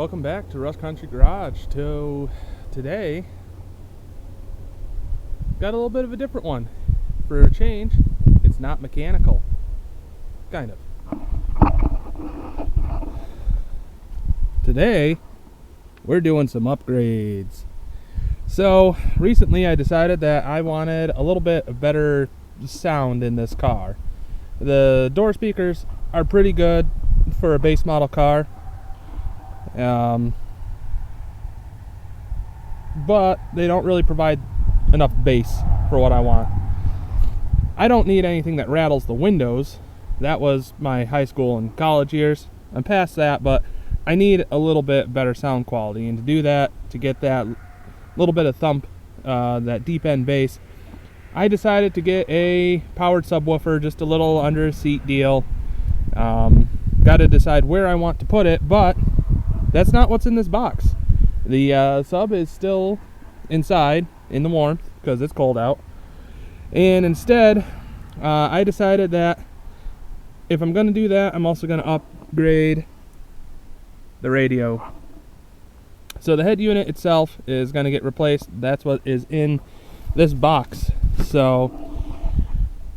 Welcome back to Rush Country Garage. Today, got a little bit of a different one. For a change, it's not mechanical. Kind of. Today, we're doing some upgrades. So, recently I decided that I wanted a little bit of better sound in this car. The door speakers are pretty good for a base model car. But they don't really provide enough bass for what I want. I don't need anything that rattles the windows. That was my high school and college years. I'm past that, but I need a little bit better sound quality, and to do that, to get that little bit of thump, that deep end bass, I decided to get a powered subwoofer, just a little under a seat deal. Got to decide where I want to put it, but that's not what's in this box. The sub is still inside in the warmth because it's cold out. And instead, I decided that if I'm going to do that, I'm also going to upgrade the radio. So the head unit itself is going to get replaced. That's what is in this box. So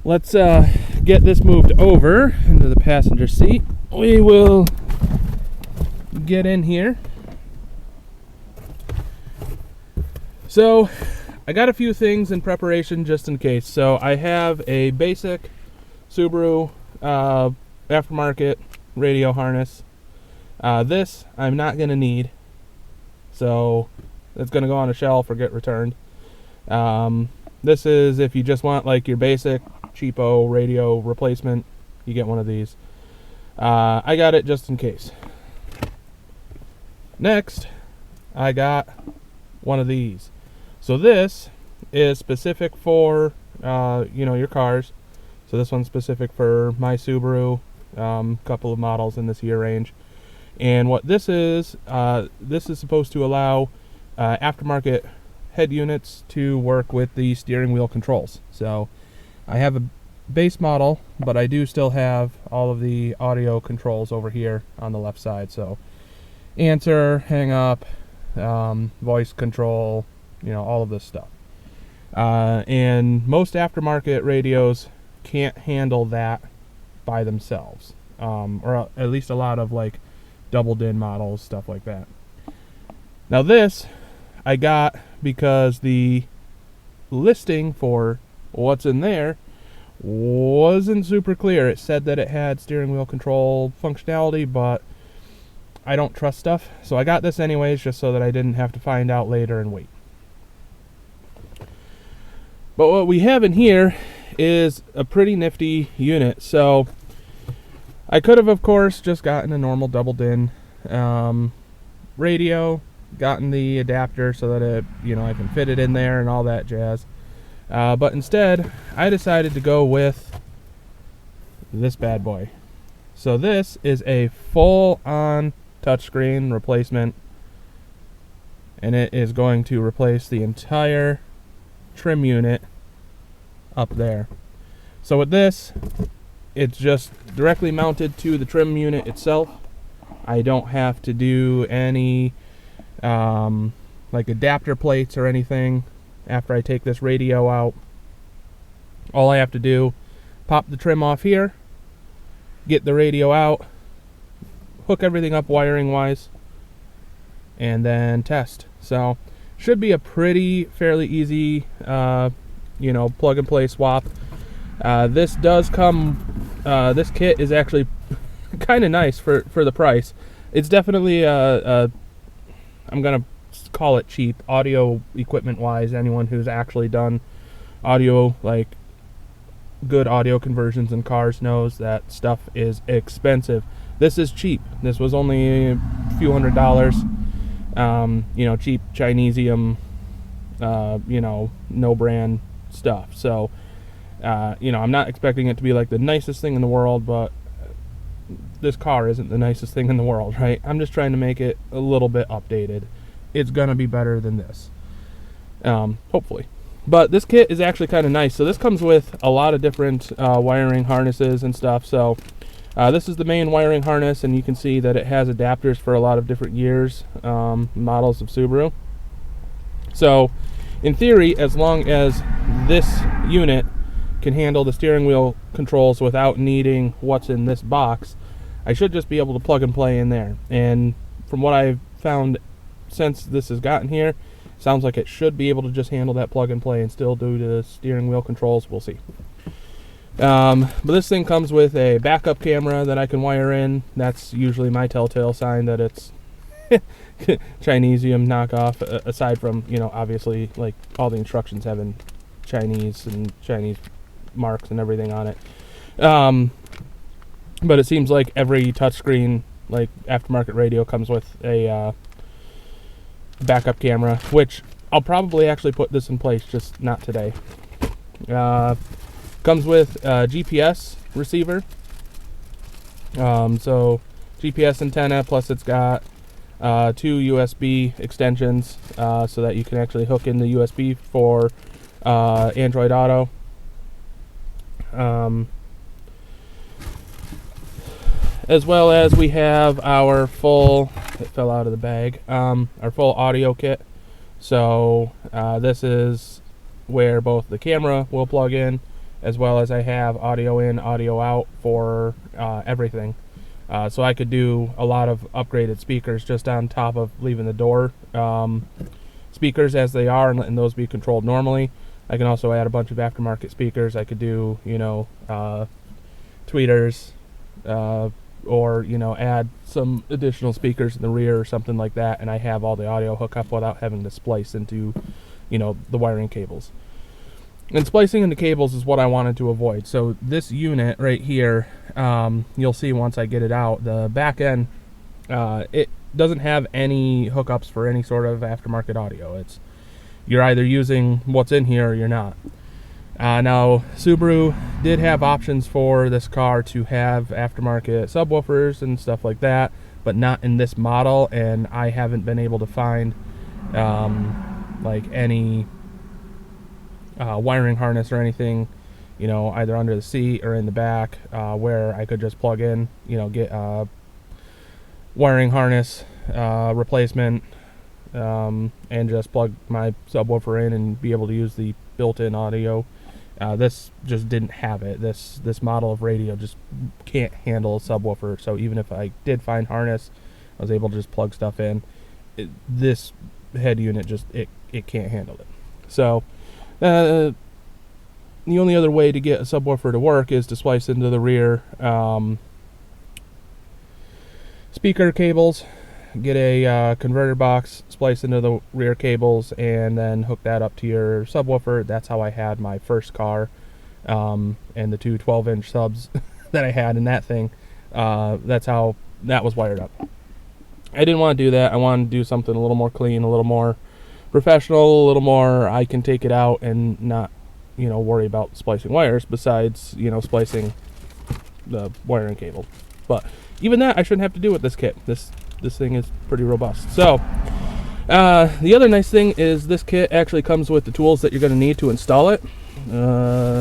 let's get this moved over into the passenger seat. We will get in here. So I got a few things in preparation just in case. So I have a basic Subaru aftermarket radio harness. This I'm not going to need, so it's going to go on a shelf or get returned. This is if you just want like your basic cheapo radio replacement, you get one of these. I got it just in case. Next, I got one of these. So this is specific for your cars. So this one's specific for my Subaru, couple of models in this year range. And what this is supposed to allow aftermarket head units to work with the steering wheel controls. So I have a base model, but I do still have all of the audio controls over here on the left side. So answer, hang up, voice control, all of this stuff. And most aftermarket radios can't handle that by themselves, or at least a lot of like double din models, stuff like that. Now this I got because the listing for what's in there wasn't super clear. It said that it had steering wheel control functionality, but I don't trust stuff, so I got this anyways just so that I didn't have to find out later and wait. But what we have in here is a pretty nifty unit. So I could have, of course, just gotten a normal double din radio, gotten the adapter so that it, I can fit it in there and all that jazz. But instead, I decided to go with this bad boy. So this is a full-on touchscreen replacement, and it is going to replace the entire trim unit up there. So with this, it's just directly mounted to the trim unit itself. I don't have to do any like adapter plates or anything after I take this radio out. All I have to do, pop the trim off here, get the radio out, hook everything up wiring wise, and then test. So should be a fairly easy plug and play swap. This does come, this kit is actually kind of nice for the price. It's definitely I'm gonna call it cheap audio equipment wise. Anyone who's actually done audio, like good audio conversions in cars, knows that stuff is expensive. This is cheap. This was only a few $100. Cheap Chinesium, no brand stuff. So, I'm not expecting it to be like the nicest thing in the world, but this car isn't the nicest thing in the world, right? I'm just trying to make it a little bit updated. It's gonna be better than this, hopefully. But this kit is actually kind of nice. So this comes with a lot of different wiring harnesses and stuff. So This is the main wiring harness, and you can see that it has adapters for a lot of different years, models of Subaru. So in theory, as long as this unit can handle the steering wheel controls without needing what's in this box, I should just be able to plug and play in there. And from what I've found since this has gotten here, sounds like it should be able to just handle that plug and play and still do the steering wheel controls. We'll see. But this thing comes with a backup camera that I can wire in. That's usually my telltale sign that it's Chinesium knockoff, aside from, you know, obviously like all the instructions having Chinese and Chinese marks and everything on it. But it seems like every touchscreen, like aftermarket radio, comes with a backup camera, which I'll probably actually put this in place, just not today. Comes with a GPS receiver. So GPS antenna, plus it's got 2 USB extensions, so that you can actually hook in the USB for Android Auto. As well as we have our full, it fell out of the bag, our full audio kit. So this is where both the camera will plug in, as well as I have audio in, audio out for everything. So I could do a lot of upgraded speakers just on top of leaving the door speakers as they are and letting those be controlled normally. I can also add a bunch of aftermarket speakers. I could do, you know, tweeters, or, you know, add some additional speakers in the rear or something like that, and I have all the audio hookup without having to splice into, you know, the wiring cables. And splicing into cables is what I wanted to avoid. So this unit right here, you'll see once I get it out, the back end, it doesn't have any hookups for any sort of aftermarket audio. You're either using what's in here or you're not. Now, Subaru did have options for this car to have aftermarket subwoofers and stuff like that, but not in this model, and I haven't been able to find like any wiring harness or anything, you know, either under the seat or in the back, where I could just plug in, you know, get a wiring harness replacement, and just plug my subwoofer in and be able to use the built-in audio. This just didn't have it. This model of radio just can't handle a subwoofer. So even if I did find harness, I was able to just plug stuff in. This head unit just it can't handle it. So the only other way to get a subwoofer to work is to splice into the rear speaker cables, get a converter box, splice into the rear cables, and then hook that up to your subwoofer. That's how I had my first car, and the two 12-inch subs that I had in that thing. That's how that was wired up. I didn't want to do that. I wanted to do something a little more clean, a little more professional, a little more I can take it out and not, you know, worry about splicing wires, besides, you know, splicing the wiring cable. But even that I shouldn't have to do with this kit. This thing is pretty robust. So the other nice thing is this kit actually comes with the tools that you're going to need to install it.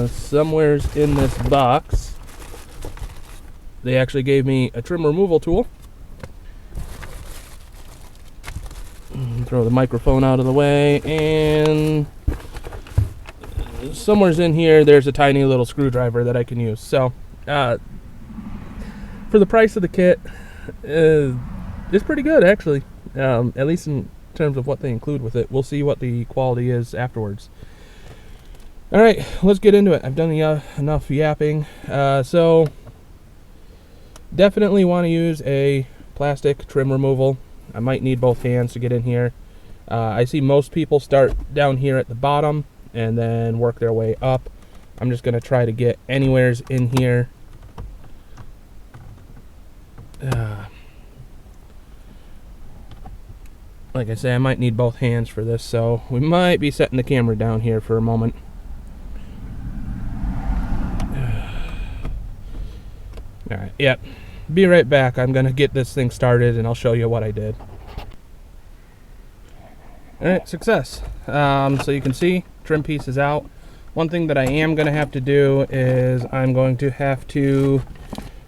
Somewhere's in this box they actually gave me a trim removal tool. Throw the microphone out of the way, and somewhere's in here there's a tiny little screwdriver that I can use. So for the price of the kit, it's pretty good, actually, at least in terms of what they include with it. We'll see what the quality is afterwards. All right, let's get into it. I've done enough yapping. So definitely want to use a plastic trim removal. I might need both hands to get in here. I see most people start down here at the bottom and then work their way up. I'm just going to try to get anywheres in here. Like I say, I might need both hands for this, so we might be setting the camera down here for a moment. Alright, yep. Be right back. I'm going to get this thing started and I'll show you what I did. Alright, success. So you can see, trim piece is out. One thing that I am going to have to do is I'm going to have to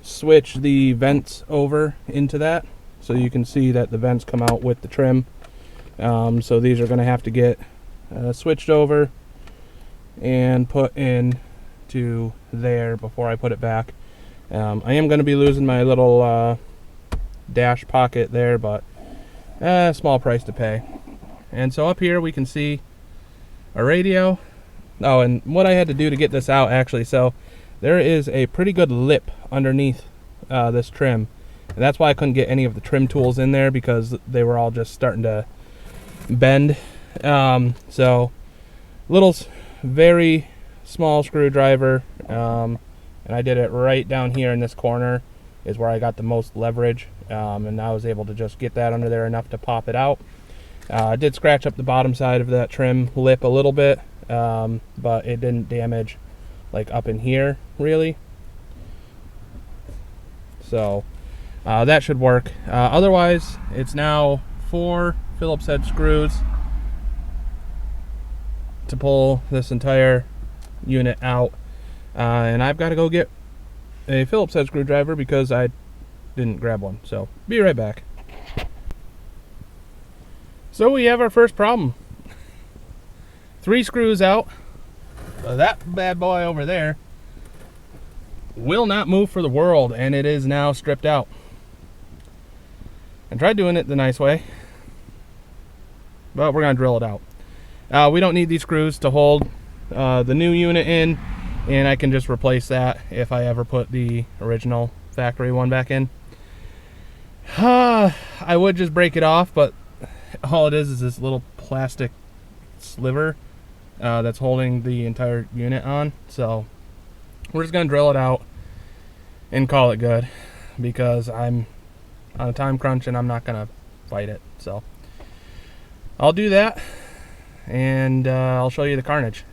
switch the vents over into that, so you can see that the vents come out with the trim. So these are going to have to get switched over and put in to there before I put it back. I am going to be losing my little dash pocket there, but small price to pay. And so up here we can see a radio. Oh, and what I had to do to get this out, actually, so there is a pretty good lip underneath this trim, and that's why I couldn't get any of the trim tools in there, because they were all just starting to bend. So little very small screwdriver, and I did it right down here in this corner is where I got the most leverage, and I was able to just get that under there enough to pop it out. I did scratch up the bottom side of that trim lip a little bit, but it didn't damage like up in here really, so that should work. Otherwise, it's now 4 Phillips head screws to pull this entire unit out, and I've got to go get a Phillips head screwdriver because I didn't grab one. So be right back. So we have our first problem. 3 screws out. That bad boy over there will not move for the world, and it is now stripped out. I tried doing it the nice way, but we're going to drill it out. We don't need these screws to hold the new unit in, and I can just replace that if I ever put the original factory one back in. I would just break it off, but all it is this little plastic sliver that's holding the entire unit on. So we're just going to drill it out and call it good, because I'm on a time crunch and I'm not going to fight it. So I'll do that, and I'll show you the carnage.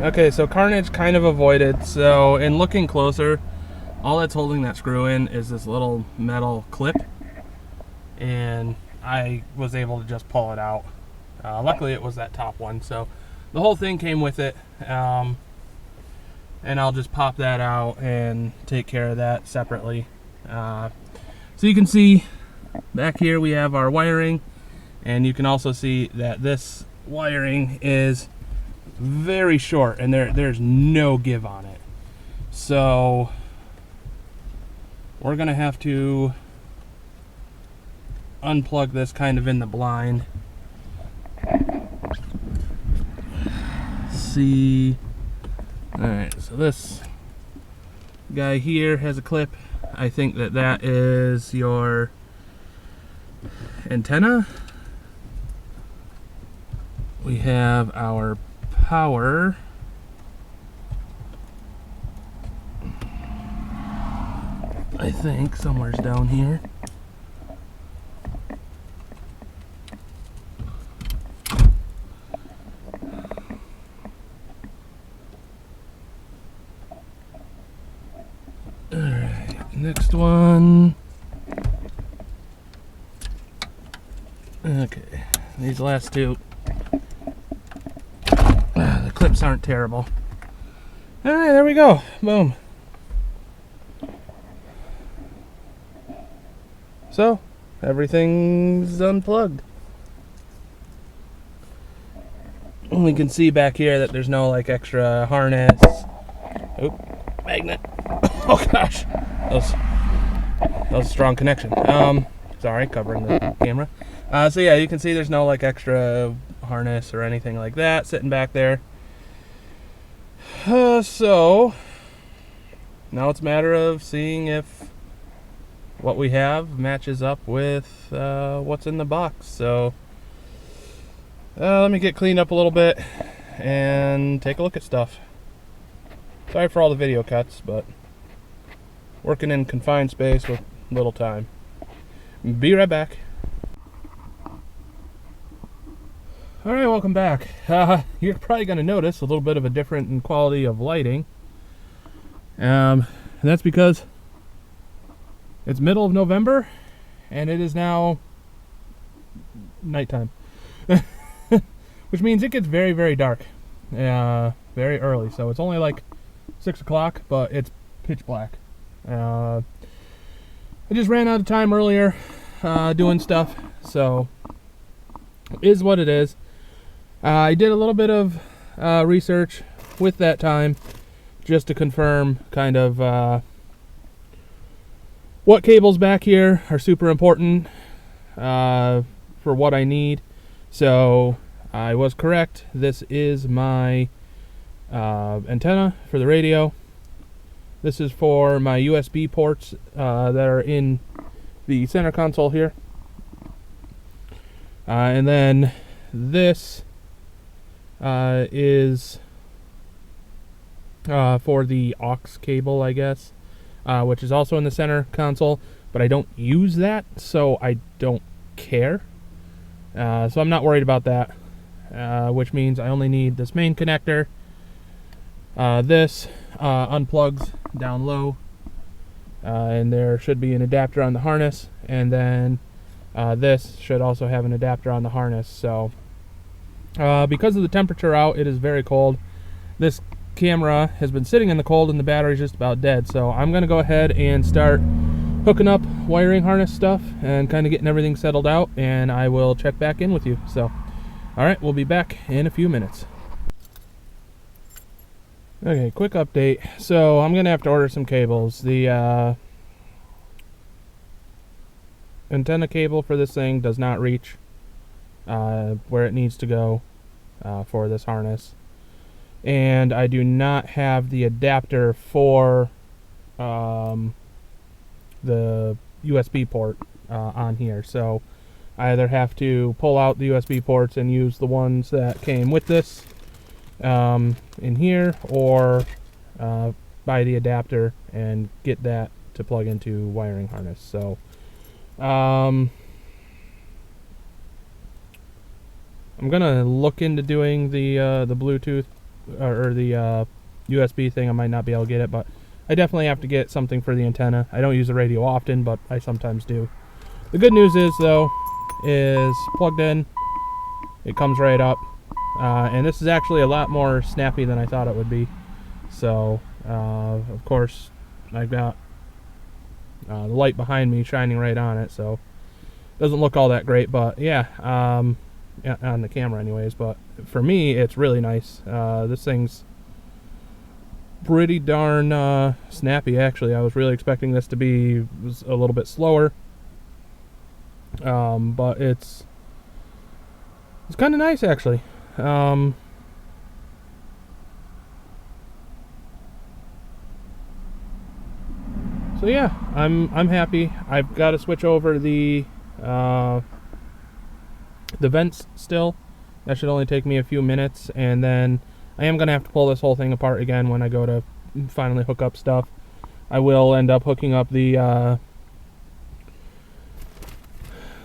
Okay, so carnage kind of avoided. So in looking closer, all that's holding that screw in is this little metal clip, and I was able to just pull it out. Luckily it was that top one, so the whole thing came with it, and I'll just pop that out and take care of that separately. So you can see back here we have our wiring, and you can also see that this wiring is very short, and there's no give on it. So we're gonna have to unplug this kind of in the blind. See, all right, so this guy here has a clip. I think that is your antenna. We have our power. I think somewhere's down here. Alright, next one. Okay, these last two. The clips aren't terrible. Alright, there we go. Boom. So, everything's unplugged. And we can see back here that there's no like extra harness. Oop, magnet. Oh gosh, that was a strong connection. Sorry, covering the camera. So yeah, you can see there's no like extra harness or anything like that sitting back there. So now it's a matter of seeing if what we have matches up with what's in the box. So let me get cleaned up a little bit and take a look at stuff. Sorry for all the video cuts, but working in confined space with little time. Be right back. Alright, welcome back. You're probably going to notice a little bit of a different in quality of lighting. And that's because it's middle of November, and it is now nighttime. Which means it gets very, very dark very early. So it's only like 6 o'clock, but it's pitch black. I just ran out of time earlier doing stuff, so is what it is. I did a little bit of research with that time just to confirm kind of what cables back here are super important for what I need. So I was correct. This is my antenna for the radio. This is for my USB ports that are in the center console here. And then this is for the aux cable, I guess, which is also in the center console, but I don't use that, so I don't care. So I'm not worried about that, which means I only need this main connector. This unplugs down low, and there should be an adapter on the harness, and then this should also have an adapter on the harness. So because of the temperature out, it is very cold. This camera has been sitting in the cold and the battery's just about dead, so I'm going to go ahead and start hooking up wiring harness stuff and kind of getting everything settled out, and I will check back in with you. So alright, we'll be back in a few minutes. Okay, quick update. So I'm going to have to order some cables. The antenna cable for this thing does not reach where it needs to go for this harness. And I do not have the adapter for the USB port on here. So I either have to pull out the USB ports and use the ones that came with this in here, or buy the adapter and get that to plug into wiring harness. So I'm gonna look into doing the Bluetooth or the USB thing. I might not be able to get it, but I definitely have to get something for the antenna. I don't use the radio often, but I sometimes do. The good news is, though, is plugged in, it comes right up, and this is actually a lot more snappy than I thought it would be. So of course I've got the light behind me shining right on it, so it doesn't look all that great, but yeah, on the camera anyways. But for me, it's really nice. This thing's pretty darn snappy, actually. I was really expecting this to be a little bit slower, but it's kind of nice, actually. So yeah, I'm happy. I've got to switch over the vents still. That should only take me a few minutes, and then I am going to have to pull this whole thing apart again when I go to finally hook up stuff. I will end up hooking up the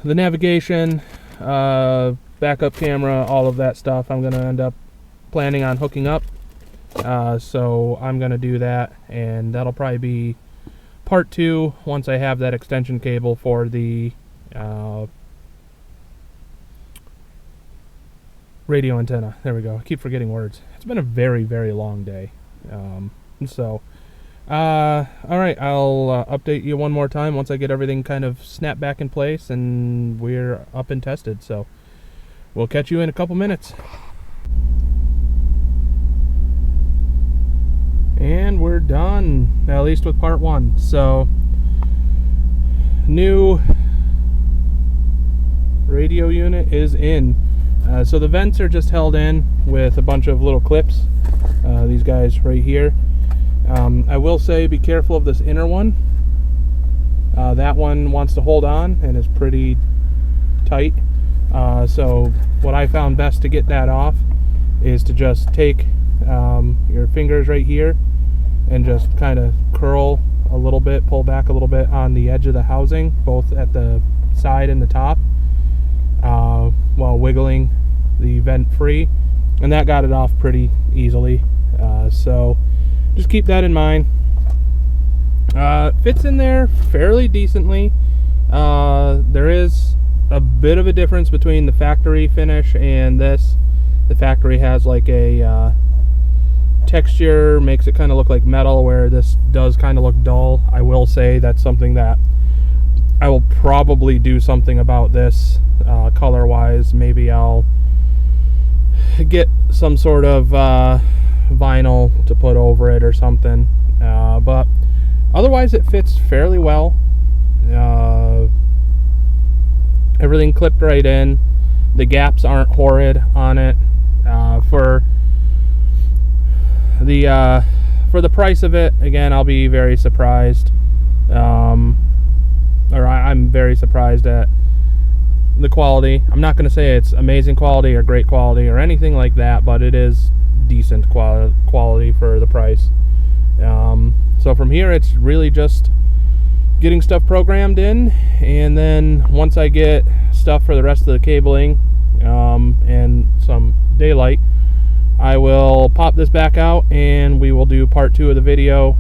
navigation, backup camera, all of that stuff. I'm going to end up planning on hooking up. So I'm going to do that, and that'll probably be part 2 once I have that extension cable for the radio antenna. There we go. I keep forgetting words. It's been a very, very long day. All right, I'll update you one more time once I get everything kind of snapped back in place and we're up and tested. So we'll catch you in a couple minutes. And we're done, at least with part 1. So new radio unit is in. So the vents are just held in with a bunch of little clips, these guys right here. I will say be careful of this inner one. That one wants to hold on and is pretty tight. So what I found best to get that off is to just take your fingers right here and just kind of curl a little bit, pull back a little bit on the edge of the housing, both at the side and the top, while wiggling the vent free, and that got it off pretty easily. So just keep that in mind. Fits in there fairly decently. There is a bit of a difference between the factory finish and this. The factory has like a texture makes it kind of look like metal, where this does kind of look dull. I will say that's something that I will probably do something about this color wise. Maybe I'll get some sort of vinyl to put over it or something, but otherwise it fits fairly well. Everything clipped right in. The gaps aren't horrid on it. For the price of it, again, I'll be very surprised. I'm very surprised at the quality. I'm not going to say it's amazing quality or great quality or anything like that, but it is decent quality for the price. So from here, it's really just getting stuff programmed in, and then once I get stuff for the rest of the cabling and some daylight, I will pop this back out and we will do part 2 of the video,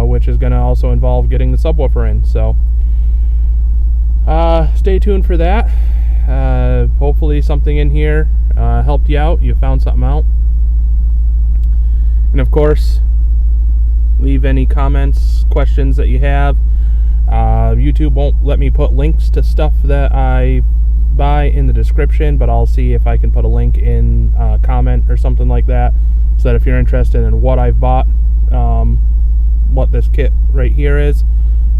which is going to also involve getting the subwoofer in. So stay tuned for that. Hopefully something in here helped you out. You found something out. And of course, leave any comments, questions that you have. YouTube won't let me put links to stuff that I buy in the description, but I'll see if I can put a link in a comment or something like that, so that if you're interested in what I've bought, what this kit right here is,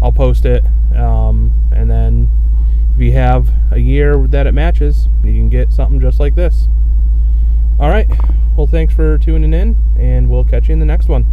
I'll post it, and then if you have a year that it matches, you can get something just like this. Alright, well, thanks for tuning in, and we'll catch you in the next one.